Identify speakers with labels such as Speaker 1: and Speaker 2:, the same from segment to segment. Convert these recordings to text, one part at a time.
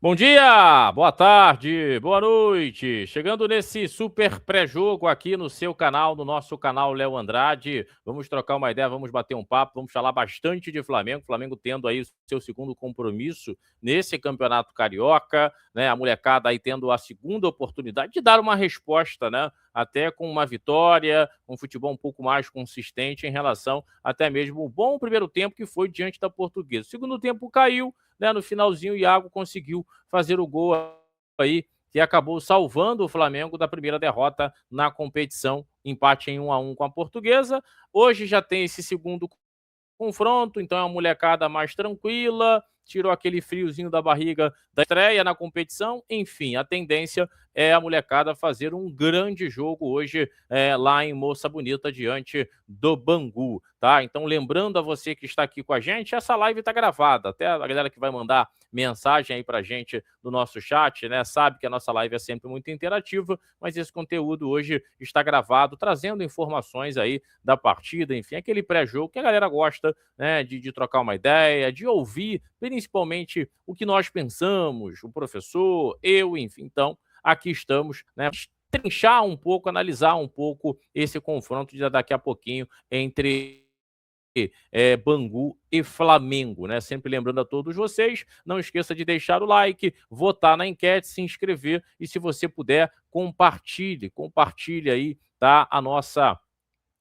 Speaker 1: Bom dia, boa tarde, boa noite. Chegando nesse super pré-jogo aqui no seu canal, no nosso canal Léo Andrade. Vamos trocar uma ideia, vamos bater um papo, vamos falar bastante de Flamengo. Flamengo tendo aí seu segundo compromisso nesse Campeonato Carioca, né? A molecada aí tendo a segunda oportunidade de dar uma resposta, né? Até com uma vitória, um futebol um pouco mais consistente em relação até mesmo o bom primeiro tempo que foi diante da Portuguesa. O segundo tempo caiu, né? No finalzinho, o Iago conseguiu fazer o gol aí que acabou salvando o Flamengo da primeira derrota na competição, empate em 1-1 com a Portuguesa. Hoje já tem esse segundo confronto, então é uma molecada mais tranquila, tirou aquele friozinho da barriga da estreia na competição. Enfim, a tendência é a molecada fazer um grande jogo hoje lá em Moça Bonita, diante do Bangu, tá? Então, lembrando a você que está aqui com a gente, essa live está gravada. Até a galera que vai mandar mensagem aí pra gente no nosso chat, né? Sabe que a nossa live é sempre muito interativa, mas esse conteúdo hoje está gravado, trazendo informações aí da partida, enfim, aquele pré-jogo que a galera gosta, né, de trocar uma ideia, de ouvir principalmente o que nós pensamos, o professor, eu, enfim. Então, aqui estamos, né, trinchar um pouco, analisar um pouco esse confronto de daqui a pouquinho entre Bangu e Flamengo, né? Sempre lembrando a todos vocês, não esqueça de deixar o like, votar na enquete, se inscrever e, se você puder, compartilhe aí, tá? A nossa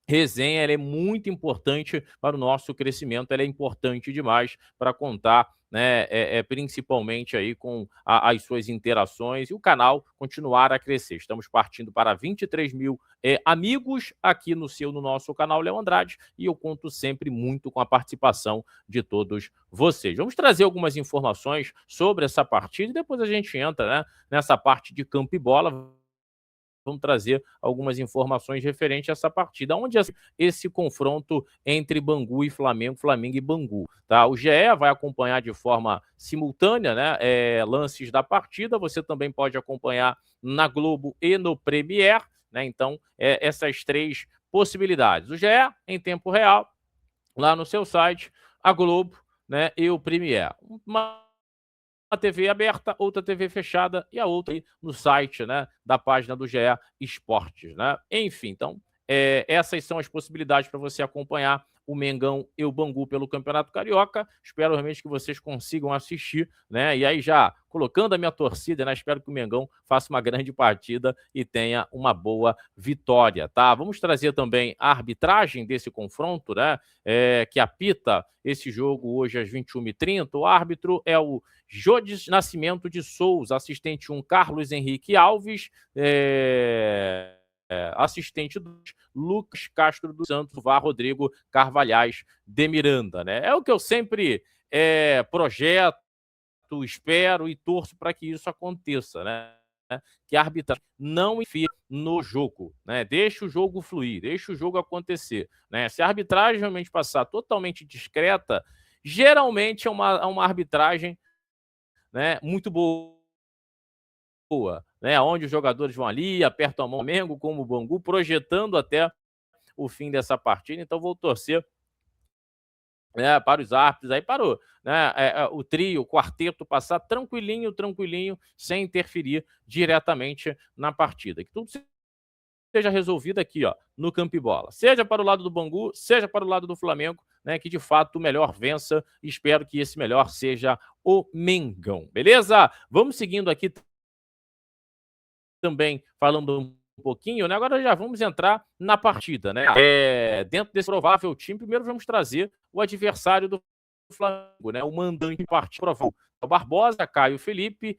Speaker 1: resenha, ela é muito importante para o nosso crescimento, ela é importante demais para contar, né, principalmente aí com as suas interações e o canal continuar a crescer. Estamos partindo para 23 mil amigos aqui no nosso canal Léo Andrade, e eu conto sempre muito com a participação de todos vocês. Vamos trazer algumas informações sobre essa partida e depois a gente entra, né, nessa parte de campo e bola. Vamos trazer algumas informações referentes a essa partida, onde esse confronto entre Bangu e Flamengo, Flamengo e Bangu, tá? O GE vai acompanhar de forma simultânea, né, lances da partida. Você também pode acompanhar na Globo e no Premier, né? Então, essas três possibilidades. O GE em tempo real, lá no seu site, a Globo, né, e o Premier. Uma TV aberta, outra TV fechada e a outra aí no site, né, da página do GE Esportes, né? Enfim, então, essas são as possibilidades para você acompanhar o Mengão e o Bangu pelo Campeonato Carioca. Espero realmente que vocês consigam assistir, né? E aí, já colocando a minha torcida, né? Espero que o Mengão faça uma grande partida e tenha uma boa vitória, tá? Vamos trazer também a arbitragem desse confronto, né? Que apita esse jogo hoje às 21h30. O árbitro é o Jodes Nascimento de Souza, assistente 1, Carlos Henrique Alves, assistente 2, Lucas Castro dos Santos, VAR Rodrigo Carvalhais de Miranda, né? É o que eu sempre projeto, espero e torço para que isso aconteça, né? Que a arbitragem não enfia no jogo, né? Deixa o jogo fluir, deixa o jogo acontecer, né? Se a arbitragem realmente passar totalmente discreta, geralmente é uma arbitragem, né, muito boa, né, onde os jogadores vão ali, apertam a mão do Flamengo, como o Bangu, projetando até o fim dessa partida. Então, vou torcer, né, para os árbitros aí, para o trio, o quarteto passar tranquilinho, tranquilinho, sem interferir diretamente na partida. Que tudo seja resolvido aqui, ó, no campo e bola. Seja para o lado do Bangu, seja para o lado do Flamengo, né, que de fato o melhor vença. Espero que esse melhor seja o Mengão. Beleza? Vamos seguindo aqui também, falando um pouquinho, né? Agora já vamos entrar na partida, né? Dentro desse provável time, primeiro vamos trazer o adversário do Flamengo, né? O mandante partida provável. O Barbosa, Caio Felipe.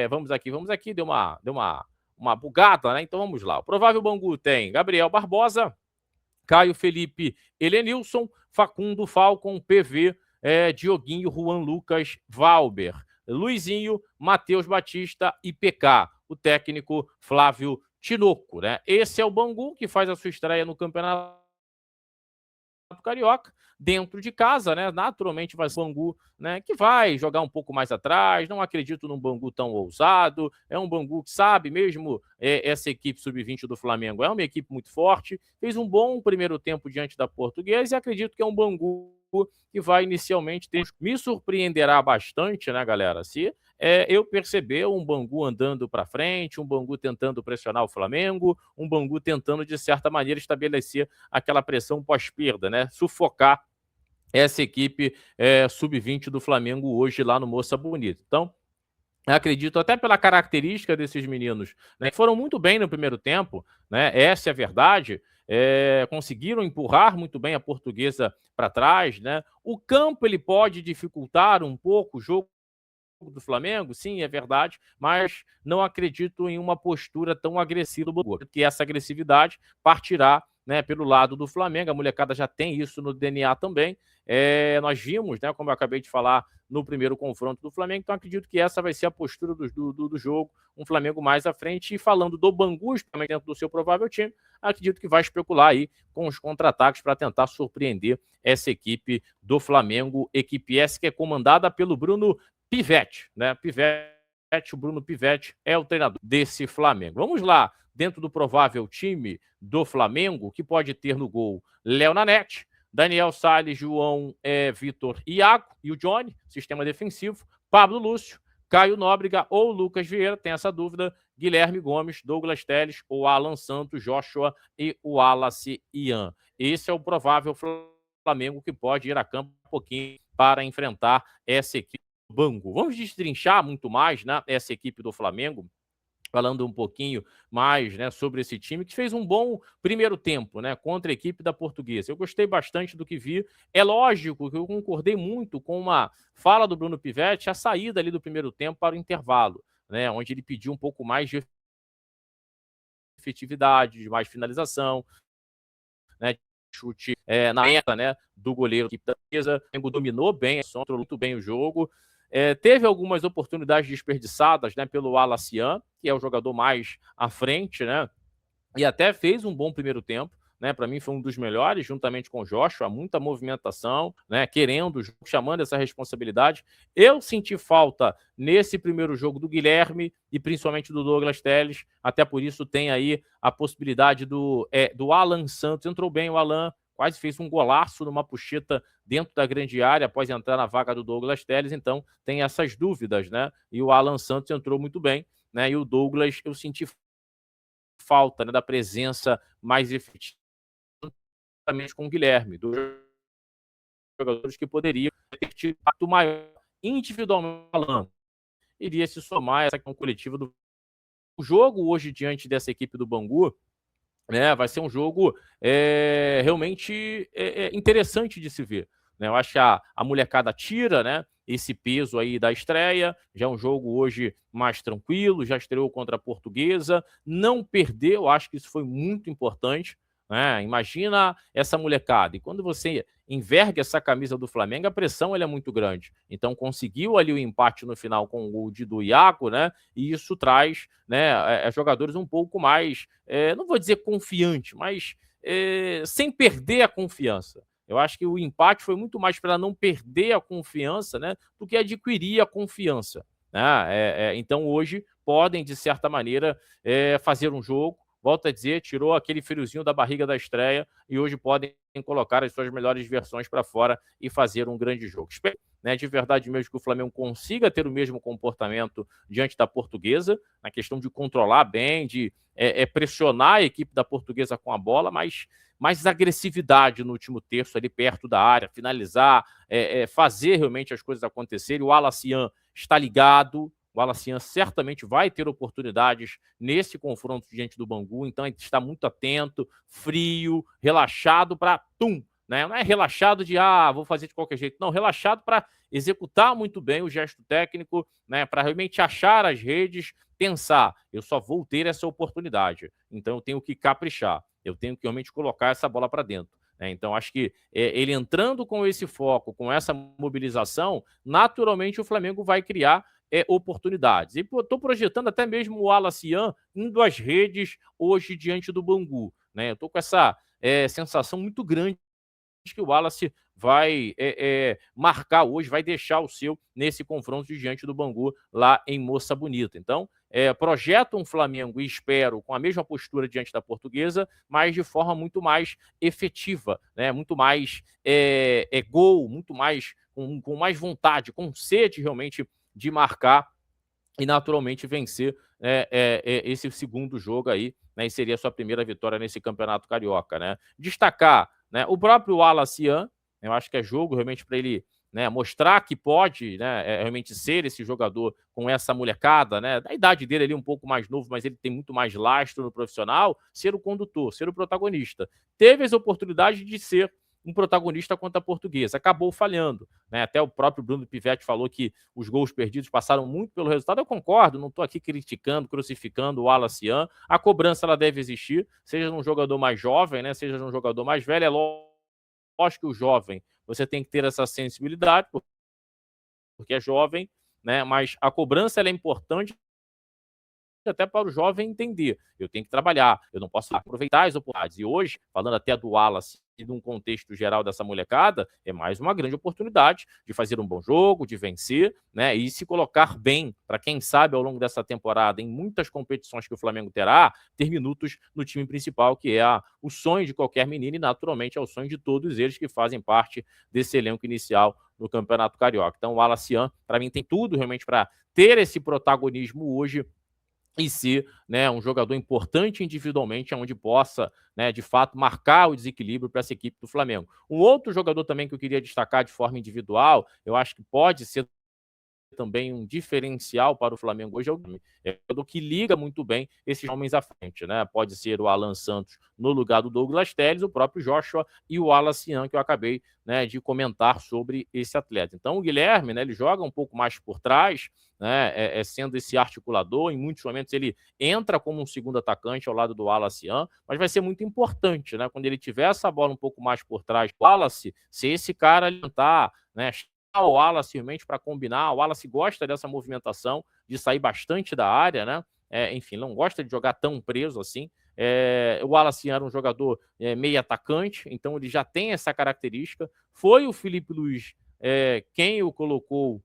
Speaker 1: Vamos aqui, deu uma bugada, né? Então vamos lá. O provável Bangu tem Gabriel Barbosa, Caio Felipe, Helenilson, Facundo, Falcon, PV, Dioguinho, Juan Lucas, Valber, Luizinho, Matheus Batista e PK. O técnico Flávio Tinoco, né? Esse é o Bangu, que faz a sua estreia no Campeonato Carioca, dentro de casa, né? Naturalmente vai ser um Bangu, né, que vai jogar um pouco mais atrás. Não acredito num Bangu tão ousado. É um Bangu que sabe, mesmo essa equipe sub-20 do Flamengo é uma equipe muito forte, fez um bom primeiro tempo diante da Portuguesa, e acredito que é um Bangu que vai inicialmente me surpreenderá bastante, né, galera, se eu perceber um Bangu andando para frente, um Bangu tentando pressionar o Flamengo, um Bangu tentando, de certa maneira, estabelecer aquela pressão pós-perda, né? Sufocar essa equipe sub-20 do Flamengo hoje lá no Moça Bonita. Então, acredito até pela característica desses meninos, né, que foram muito bem no primeiro tempo, né, essa é a verdade, conseguiram empurrar muito bem a Portuguesa para trás, né. O campo ele pode dificultar um pouco o jogo do Flamengo, sim, é verdade, mas não acredito em uma postura tão agressiva do Bangu, porque essa agressividade partirá, né, pelo lado do Flamengo. A molecada já tem isso no DNA também. Nós vimos, né, como eu acabei de falar, no primeiro confronto do Flamengo, então acredito que essa vai ser a postura do jogo, um Flamengo mais à frente. E falando do Bangu, também dentro do seu provável time, acredito que vai especular aí com os contra-ataques para tentar surpreender essa equipe do Flamengo, equipe essa que é comandada pelo Bruno Pivetti, né? O Bruno Pivetti é o treinador desse Flamengo. Vamos lá, dentro do provável time do Flamengo, que pode ter no gol Léo Nanete, Daniel Salles, João Vitor, Iago e o Johnny, sistema defensivo, Pablo Lúcio, Caio Nóbrega ou Lucas Vieira, tem essa dúvida, Guilherme Gomes, Douglas Telles ou Alan Santos, Joshua e o Wallace Ian. Esse é o provável Flamengo que pode ir a campo um pouquinho para enfrentar essa equipe do Bangu. Vamos destrinchar muito mais, né, essa equipe do Flamengo, falando um pouquinho mais, né, sobre esse time que fez um bom primeiro tempo, né, contra a equipe da Portuguesa. Eu gostei bastante do que vi. É lógico que eu concordei muito com uma fala do Bruno Pivetti, a saída ali do primeiro tempo para o intervalo, né, onde ele pediu um pouco mais de efetividade, de mais finalização, né, chute na meta, né, do goleiro da defesa. O Flamengo dominou bem, controlou muito bem o jogo. Teve algumas oportunidades desperdiçadas, né, pelo Alacian, que é o jogador mais à frente, né, e até fez um bom primeiro tempo. Né, para mim foi um dos melhores, juntamente com o Joshua, muita movimentação, né, querendo, chamando essa responsabilidade. Eu senti falta nesse primeiro jogo do Guilherme e principalmente do Douglas Telles, até por isso tem aí a possibilidade do Alan Santos. Entrou bem o Alan, quase fez um golaço numa puxeta dentro da grande área após entrar na vaga do Douglas Telles, então tem essas dúvidas, né? E o Alan Santos entrou muito bem, né? E o Douglas, eu senti falta, né, da presença mais efetiva com o Guilherme, dos jogadores que poderiam ter tido impacto maior individualmente falando. Iria se somar a essa questão coletiva do o jogo hoje diante dessa equipe do Bangu, né, vai ser um jogo realmente interessante de se ver. Né? Eu acho que a molecada tira, né, esse peso aí da estreia, já é um jogo hoje mais tranquilo, já estreou contra a Portuguesa, não perdeu, acho que isso foi muito importante. Né? Imagina essa molecada, e quando você enverga essa camisa do Flamengo, a pressão ela é muito grande. Então conseguiu ali o empate no final com o gol do Iago, né? E isso traz, né, jogadores um pouco mais, não vou dizer confiante, mas sem perder a confiança. Eu acho que o empate foi muito mais para não perder a confiança, né, do que adquirir a confiança. Né? Então hoje podem, de certa maneira, fazer um jogo. Volto a dizer, tirou aquele friozinho da barriga da estreia e hoje podem colocar as suas melhores versões para fora e fazer um grande jogo. Espero, né, de verdade mesmo, que o Flamengo consiga ter o mesmo comportamento diante da Portuguesa, na questão de controlar bem, de pressionar a equipe da Portuguesa com a bola, mas mais agressividade no último terço, ali perto da área, finalizar, fazer realmente as coisas acontecerem. O Alacian está ligado, o Alacian certamente vai ter oportunidades nesse confronto diante do Bangu, então ele está muito atento, frio, relaxado para né? Não é relaxado de vou fazer de qualquer jeito, não, relaxado para executar muito bem o gesto técnico, né? Para realmente achar as redes, pensar, eu só vou ter essa oportunidade, então eu tenho que caprichar, eu tenho que realmente colocar essa bola para dentro. Então, acho que ele entrando com esse foco, com essa mobilização, naturalmente o Flamengo vai criar oportunidades. E estou projetando até mesmo o Alacian indo às redes hoje diante do Bangu. Né? Eu estou com essa sensação muito grande que o Wallace vai marcar hoje, vai deixar o seu nesse confronto diante do Bangu lá em Moça Bonita. Então, projeto um Flamengo e espero com a mesma postura diante da Portuguesa, mas de forma muito mais efetiva, né? Muito mais gol, muito mais com mais vontade, com sede realmente de marcar e naturalmente vencer esse segundo jogo aí, né, e seria a sua primeira vitória nesse Campeonato Carioca, né. Destacar, né, o próprio Wallace Yan, eu acho que é jogo realmente para ele, né, mostrar que pode, né, realmente ser esse jogador com essa molecada, né, da idade dele ali um pouco mais novo, mas ele tem muito mais lastro no profissional, ser o condutor, ser o protagonista. Teve as oportunidades de ser um protagonista contra a Portuguesa, acabou falhando, né, até o próprio Bruno Pivetti falou que os gols perdidos passaram muito pelo resultado. Eu concordo, não estou aqui criticando, crucificando o Wallace Yan. A cobrança ela deve existir, seja num jogador mais jovem, né, seja num jogador mais velho. É lógico que o jovem, você tem que ter essa sensibilidade, porque é jovem, né, mas a cobrança ela é importante até para o jovem entender. Eu tenho que trabalhar, eu não posso aproveitar as oportunidades. E hoje, falando até do Wallace e de um contexto geral dessa molecada, é mais uma grande oportunidade de fazer um bom jogo, de vencer, né? E se colocar bem, para quem sabe, ao longo dessa temporada, em muitas competições que o Flamengo terá, ter minutos no time principal, que é o sonho de qualquer menino e, naturalmente, é o sonho de todos eles que fazem parte desse elenco inicial no Campeonato Carioca. Então, o Wallace Yan, para mim, tem tudo realmente para ter esse protagonismo hoje e ser, né, um jogador importante individualmente, onde possa, né, de fato, marcar o desequilíbrio para essa equipe do Flamengo. Um outro jogador também que eu queria destacar de forma individual, eu acho que pode ser também um diferencial para o Flamengo hoje é o que liga muito bem esses homens à frente, né? Pode ser o Alan Santos no lugar do Douglas Telles, o próprio Joshua e o Wallace Yan, que eu acabei, né, de comentar sobre esse atleta. Então o Guilherme, né, ele joga um pouco mais por trás, né, sendo esse articulador. Em muitos momentos ele entra como um segundo atacante ao lado do Wallace Yan, mas vai ser muito importante, né, quando ele tiver essa bola um pouco mais por trás, o Wallace, se esse cara alimentar, né, o Wallace realmente para combinar. O Wallace gosta dessa movimentação, de sair bastante da área, né? Enfim, não gosta de jogar tão preso assim. O Wallace era um jogador meio atacante, então ele já tem essa característica. Foi o Felipe Luiz quem o colocou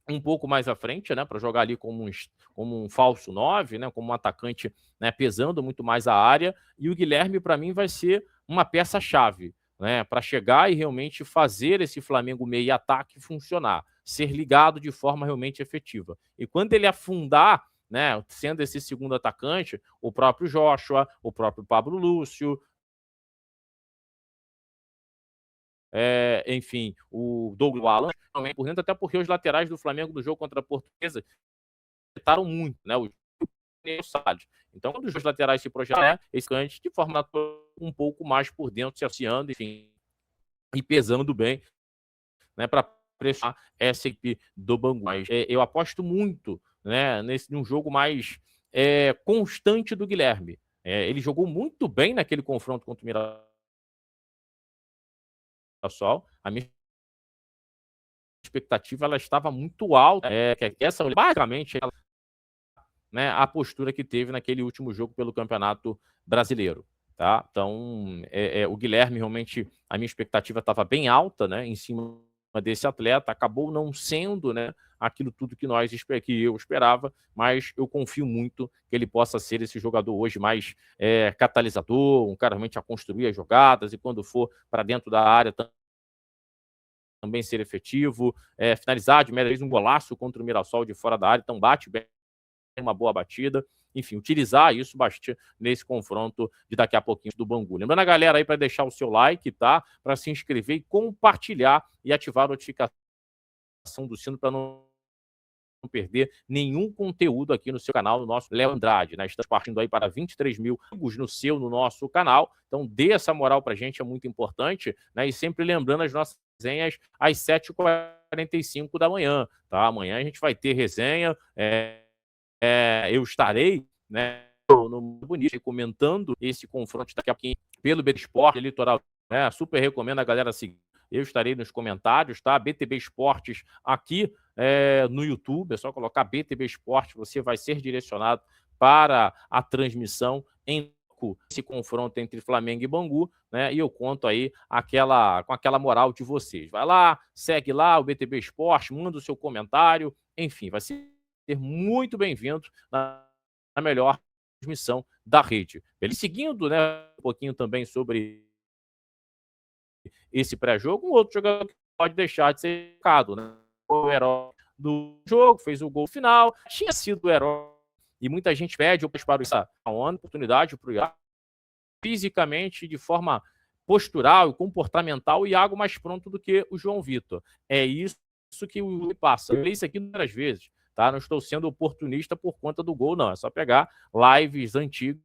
Speaker 1: um pouco mais à frente, né, para jogar ali como um falso 9, né, como um atacante, né, pesando muito mais a área. E o Guilherme, para mim, vai ser uma peça-chave, né, para chegar e realmente fazer esse Flamengo meio ataque funcionar, ser ligado de forma realmente efetiva. E quando ele afundar, né, sendo esse segundo atacante, o próprio Joshua, o próprio Pablo Lúcio, enfim, o Douglas Alan, também por dentro, até porque os laterais do Flamengo do jogo contra a Portuguesa afetaram muito, né? O Salles. Então, quando os dois laterais se projetam, esse cante de forma um pouco mais por dentro, se associando, enfim, e pesando bem, né, para pressionar essa equipe do Bangu. Mas eu aposto muito, né, num jogo mais constante do Guilherme. Ele jogou muito bem naquele confronto contra o Mirassol. A minha expectativa ela estava muito alta. Que essa, basicamente, né, a postura que teve naquele último jogo pelo Campeonato Brasileiro. Tá? Então, o Guilherme, realmente, a minha expectativa estava bem alta, né, em cima desse atleta, acabou não sendo, né, aquilo tudo que eu esperava, mas eu confio muito que ele possa ser esse jogador hoje mais catalisador, um cara realmente a construir as jogadas e quando for para dentro da área também ser efetivo, finalizar de média vez um golaço contra o Mirassol de fora da área, então bate bem uma boa batida, enfim, utilizar isso bastante nesse confronto de daqui a pouquinho do Bangu. Lembrando a galera aí para deixar o seu like, tá? Para se inscrever e compartilhar e ativar a notificação do sino para não perder nenhum conteúdo aqui no seu canal, no nosso Léo Andrade, né? Estamos partindo aí para 23 mil no nosso canal, então dê essa moral pra gente, é muito importante, né? E sempre lembrando as nossas resenhas às 7h45 da manhã, tá? Amanhã a gente vai ter resenha, eu estarei, né, no Bonito comentando esse confronto daqui a pouquinho pelo BT Esporte Litoral, né? Super recomendo a galera seguir. Eu estarei nos comentários, tá? BTB Esportes aqui no YouTube, é só colocar BTB Esportes, você vai ser direcionado para a transmissão em esse confronto entre Flamengo e Bangu, né? E eu conto aí com aquela moral de vocês. Vai lá, segue lá o BTB Esporte, manda o seu comentário, enfim, vai ser muito bem-vindo na melhor transmissão da rede. Ele seguindo, né, um pouquinho também sobre esse pré-jogo, um outro jogador que pode deixar de ser marcado, né? O herói do jogo, fez o gol final, tinha sido o herói, e muita gente pede para essa oportunidade para o Iago, fisicamente, de forma postural e comportamental, o Iago mais pronto do que o João Vitor. É isso que o Yuri passa. Eu falei isso aqui várias vezes, tá? Não estou sendo oportunista por conta do gol, não. É só pegar lives antigas,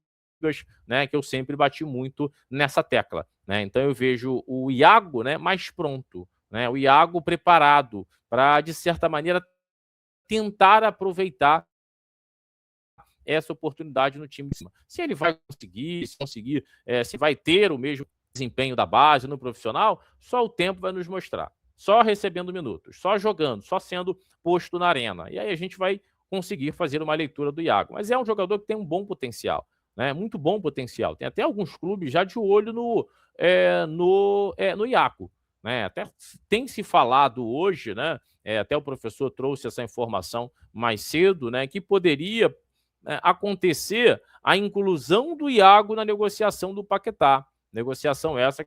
Speaker 1: né, que eu sempre bati muito nessa tecla, né? Então eu vejo o Iago, né, mais pronto, né? O Iago preparado para, de certa maneira, tentar aproveitar essa oportunidade no time de cima. Se ele vai conseguir, se vai ter o mesmo desempenho da base no profissional, só o tempo vai nos mostrar. Só recebendo minutos, só jogando, só sendo posto na arena. E aí a gente vai conseguir fazer uma leitura do Iago. Mas é um jogador que tem um bom potencial, né? Muito bom potencial. Tem até alguns clubes já de olho no Iago, né? Até tem se falado hoje, né? Até o professor trouxe essa informação mais cedo, né? Que poderia acontecer a inclusão do Iago na negociação do Paquetá. Negociação essa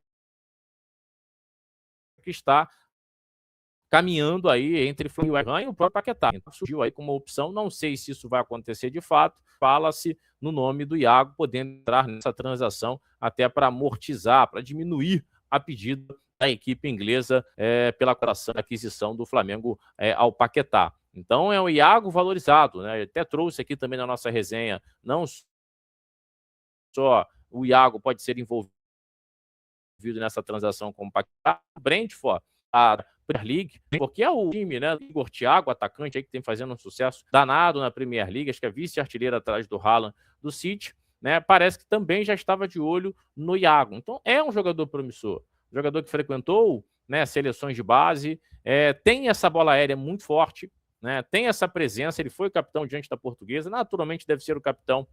Speaker 1: que está caminhando aí entre Flamengo e o próprio Paquetá. Então, surgiu aí como uma opção, não sei se isso vai acontecer de fato, fala-se no nome do Iago podendo entrar nessa transação até para amortizar, para diminuir a pedida da equipe inglesa pela cotação da aquisição do Flamengo ao Paquetá. Então é um Iago valorizado, né? Eu até trouxe aqui também na nossa resenha, não só o Iago pode ser envolvido nessa transação com o Paquetá, o Brentford, a Premier League, porque é o time, né? Igor Thiago, atacante aí que tem fazendo um sucesso danado na Premier League, acho que é vice-artilheiro atrás do Haaland do City, né? Parece que também já estava de olho no Iago. Então é um jogador promissor, um jogador que frequentou, né, seleções de base, tem essa bola aérea muito forte, né? Tem essa presença, ele foi capitão diante da Portuguesa, naturalmente deve ser o capitão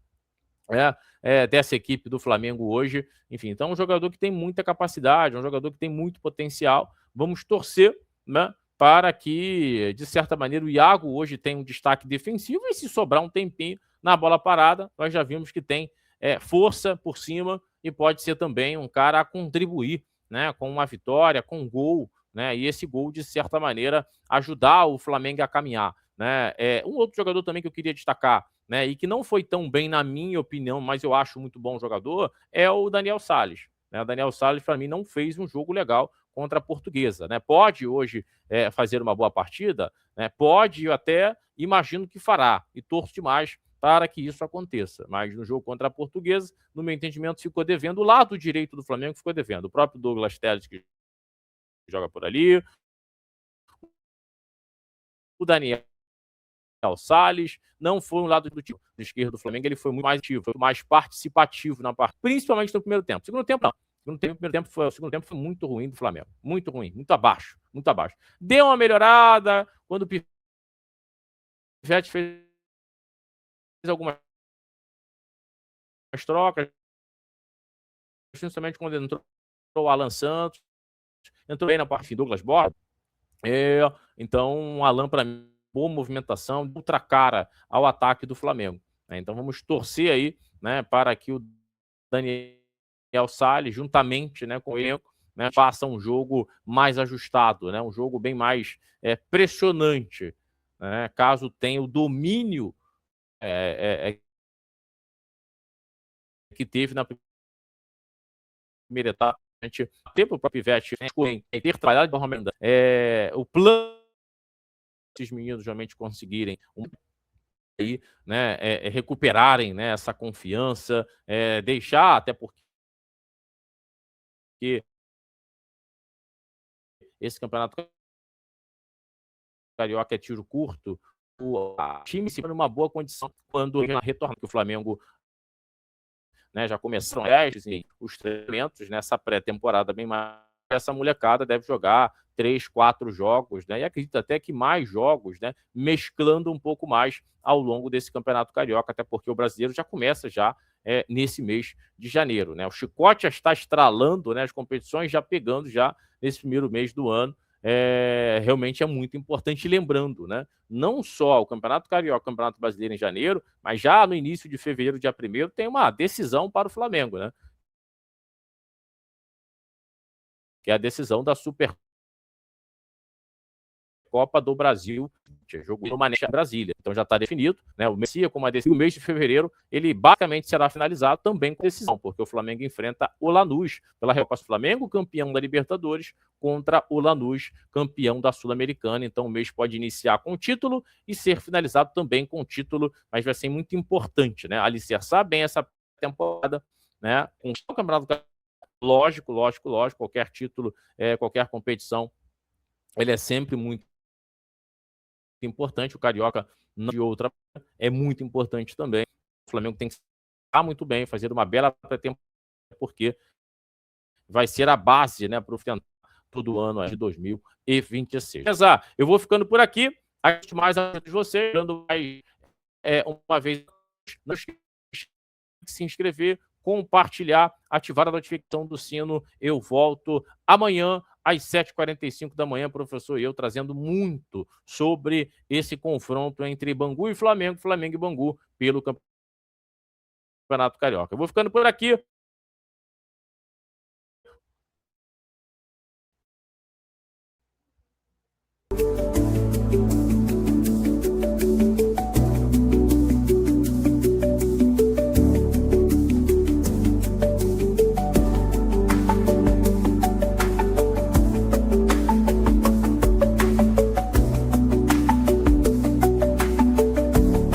Speaker 1: dessa equipe do Flamengo hoje. Enfim, então é um jogador que tem muita capacidade, é um jogador que tem muito potencial. Vamos torcer, né, para que, de certa maneira, o Iago hoje tenha um destaque defensivo e se sobrar um tempinho na bola parada, nós já vimos que tem força por cima e pode ser também um cara a contribuir, né, com uma vitória, com um gol, né, e esse gol, de certa maneira, ajudar o Flamengo a caminhar, né. Um outro jogador também que eu queria destacar, né, e que não foi tão bem, na minha opinião, mas eu acho muito bom jogador, é o Daniel Sales. Né? O Daniel Sales, para mim, não fez um jogo legal contra a Portuguesa. Né? Pode hoje fazer uma boa partida, né? Pode, eu até imagino que fará, e torço demais para que isso aconteça. Mas no jogo contra a Portuguesa, no meu entendimento, ficou devendo. O lado direito do Flamengo ficou devendo. O próprio Douglas Telles, que joga por ali, o Daniel Salles, não foi um lado do time do esquerdo do Flamengo, ele foi muito mais ativo, foi mais participativo na partida, principalmente no primeiro tempo. Segundo tempo, não. O segundo tempo foi muito ruim do Flamengo. Muito ruim, muito abaixo, muito abaixo. Deu uma melhorada quando o Pivete fez algumas trocas, principalmente quando entrou o Alan Santos, entrou bem na parte Douglas Borba. Então, o Alan, para mim, boa movimentação, outra cara ao ataque do Flamengo. Né? Então vamos torcer aí, né, para que o Daniel Salles, juntamente, né, com o elenco, né, faça um jogo mais ajustado, né, um jogo bem mais pressionante, né, caso tenha o domínio que teve na primeira etapa. A gente teve o próprio Ivete ter trabalhado de forma o plano esses meninos realmente conseguirem aí, né, recuperarem, né, essa confiança, deixar, até porque esse campeonato carioca é tiro curto, o time se numa boa condição quando retornar, que o Flamengo, né, já começaram os treinamentos nessa pré-temporada bem mais. Essa molecada deve jogar 3, 4 jogos, né? E acredito até que mais jogos, né? Mesclando um pouco mais ao longo desse campeonato carioca, até porque o brasileiro já começa nesse mês de janeiro, né? O chicote já está estralando, né? As competições já pegando já nesse primeiro mês do ano. Realmente é muito importante, lembrando, né? Não só o Campeonato Carioca, o Campeonato Brasileiro em janeiro, mas já no início de fevereiro, dia 1º, tem uma decisão para o Flamengo, né? Que é a decisão da Supercopa do Brasil jogo no Mané, Brasília. Então já está definido, né? O Messias, como a decisão, o mês de fevereiro, ele basicamente será finalizado também com decisão, porque o Flamengo enfrenta o Lanús pela Recopa Flamengo, campeão da Libertadores, contra o Lanús, campeão da Sul-Americana. Então o mês pode iniciar com título e ser finalizado também com título, mas vai ser muito importante, né? Alicerçar bem essa temporada, né? Com o Campeonato, lógico, qualquer título, qualquer competição, ele é sempre muito importante. O Carioca, não de outra, é muito importante também. O Flamengo tem que estar muito bem, fazer uma bela pré-temporada, porque vai ser a base, né, para o todo ano de 2026. Beleza? Eu vou ficando por aqui. Agradeço mais a todos vocês, dando mais uma vez, não esqueça de se inscrever, compartilhar, ativar a notificação do sino. Eu volto amanhã às 7h45 da manhã, professor, e eu trazendo muito sobre esse confronto entre Bangu e Flamengo, Flamengo e Bangu, pelo Campeonato Carioca. Eu vou ficando por aqui.